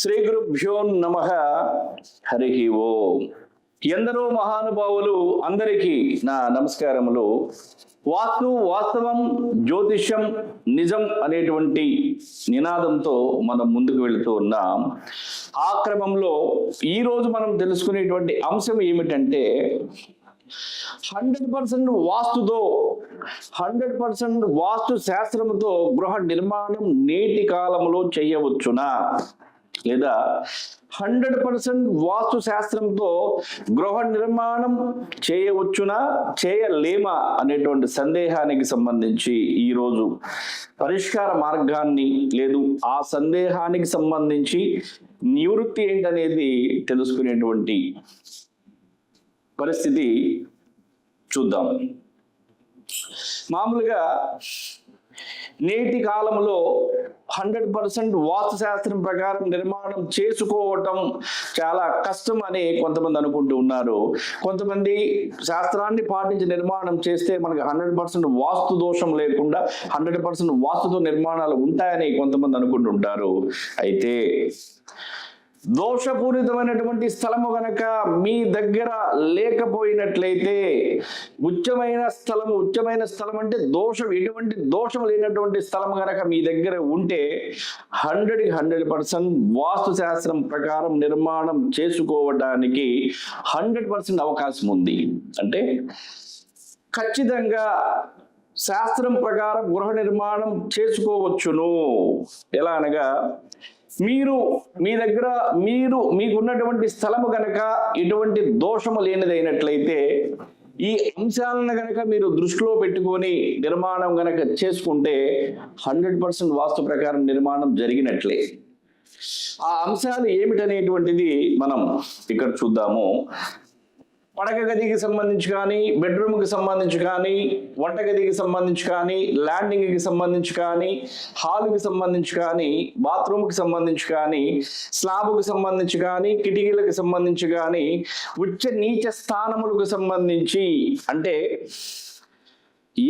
శ్రీ గురుభ్యో నమః. హరి ఓం. ఎందరో మహానుభావులు అందరికీ నా నమస్కారములు. వాస్తు, వాస్తవం, జ్యోతిష్యం, నిజం అనేటువంటి నినాదంతో మనం ముందుకు వెళుతూ ఉన్నాం. ఆ క్రమంలో ఈరోజు మనం తెలుసుకునేటువంటి అంశం ఏమిటంటే 100% వాస్తుతో 100% వాస్తు శాస్త్రంతో గృహ నిర్మాణం నేటి కాలంలో చేయవచ్చునా, లేదా 100% వాస్తు శాస్త్రంతో గృహ నిర్మాణం చేయవచ్చునా, చేయలేమా అనేటువంటి సందేహానికి సంబంధించి ఈరోజు పరిష్కార మార్గాన్ని, లేదు ఆ సందేహానికి సంబంధించి నివృత్తి ఏంటనేది తెలుసుకునేటువంటి పరిస్థితి చూద్దాం. మామూలుగా నేటి కాలంలో 100% వాస్తు శాస్త్రం ప్రకారం నిర్మాణం చేసుకోవటం చాలా కష్టం అని కొంతమంది అనుకుంటూ ఉన్నారు. కొంతమంది శాస్త్రాన్ని పాటించి నిర్మాణం చేస్తే మనకి 100% వాస్తు దోషం లేకుండా 100% వాస్తుతో నిర్మాణాలు ఉంటాయని కొంతమంది అనుకుంటుంటారు. అయితే దోషపూరితమైనటువంటి స్థలము గనక మీ దగ్గర లేకపోయినట్లయితే, ఉచ్చమైన స్థలం అంటే ఎటువంటి దోషం లేనటువంటి స్థలం గనక మీ దగ్గర ఉంటే 100% వాస్తు శాస్త్రం ప్రకారం నిర్మాణం చేసుకోవడానికి 100% అవకాశం ఉంది. అంటే ఖచ్చితంగా శాస్త్రం ప్రకారం గృహ నిర్మాణం చేసుకోవచ్చును. ఎలా అనగా, మీకున్నటువంటి స్థలము గనక ఎటువంటి దోషము లేనిదైనట్లయితే, ఈ అంశాలను గనక మీరు దృష్టిలో పెట్టుకొని నిర్మాణం గనక చేసుకుంటే 100% వాస్తు ప్రకారం నిర్మాణం జరిగినట్లే. ఆ అంశాలు ఏమిటనేటువంటిది మనం ఇక్కడ చూద్దాము. పడక గదికి సంబంధించి కానీ, బెడ్రూమ్కి సంబంధించి కానీ, వంటగదికి సంబంధించి కానీ, ల్యాండింగ్కి సంబంధించి కానీ, హాల్కి సంబంధించి కానీ, బాత్రూమ్కి సంబంధించి కానీ, స్లాబ్కి సంబంధించి కానీ, కిటికీలకు సంబంధించి కానీ, ఉచ్చ నీచ స్థానములకు సంబంధించి, అంటే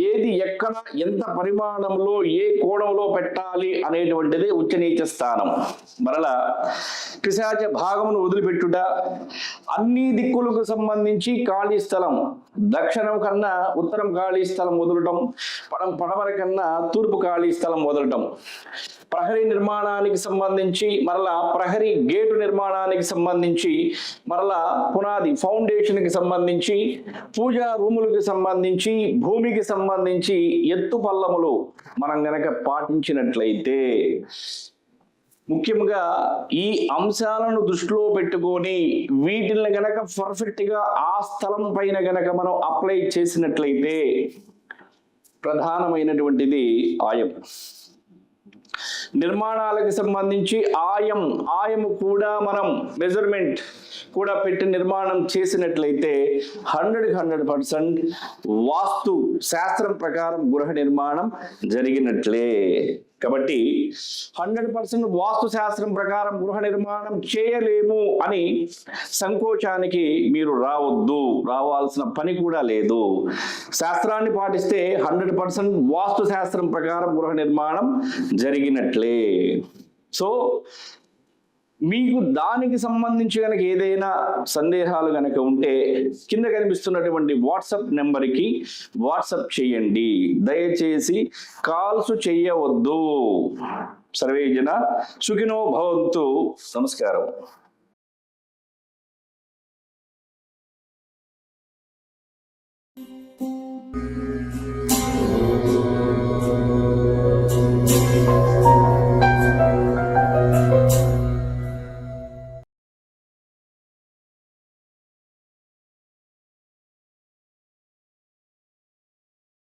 ఏది ఎక్కడ ఎంత పరిమాణంలో ఏ కోణంలో పెట్టాలి అనేటువంటిది ఉచ్చనీచ స్థానం. మరలా పిశాచ భాగమును వదిలిపెట్టుట, అన్ని దిక్కులకు సంబంధించి ఖాళీ స్థలం, దక్షిణం కన్నా ఉత్తరం ఖాళీ స్థలం వదలటం, పడమర కన్నా తూర్పు ఖాళీ స్థలం వదలటం, ప్రహరీ నిర్మాణానికి సంబంధించి, మరలా ప్రహరీ గేటు నిర్మాణానికి సంబంధించి, మరలా పునాది ఫౌండేషన్కి సంబంధించి, పూజా రూములకు సంబంధించి, భూమికి సంబంధించి ఎత్తు పల్లములు మనం గనక పాటించినట్లయితే, ముఖ్యంగా ఈ అంశాలను దృష్టిలో పెట్టుకొని వీటిని గనక పర్ఫెక్ట్గా ఆ స్థలం పైన గనక మనం అప్లై చేసినట్లయితే, ప్రధానమైనటువంటిది ఆయం. నిర్మాణాలకు సంబంధించి ఆయము కూడా మనం మెజర్మెంట్ కూడా పెట్టి నిర్మాణం చేసినట్లయితే 100% వాస్తు శాస్త్రం ప్రకారం గృహ నిర్మాణం జరిగినట్లే. కాబట్టి 100% వాస్తు శాస్త్రం ప్రకారం గృహ నిర్మాణం చేయలేము అని సంకోచానికి మీరు రావాల్సిన పని కూడా లేదు. శాస్త్రాన్ని పాటిస్తే 100% వాస్తు శాస్త్రం ప్రకారం గృహ నిర్మాణం జరిగినట్లే. సో మీకు దానికి సంబంధించి కనుక ఏదైనా సందేహాలు కనుక ఉంటే కింద కనిపిస్తున్నటువంటి వాట్సాప్ నెంబర్కి వాట్సాప్ చేయండి. దయచేసి కాల్స్ చేయవద్దు. సర్వే జన సుఖినో భవంతు. నమస్కారం.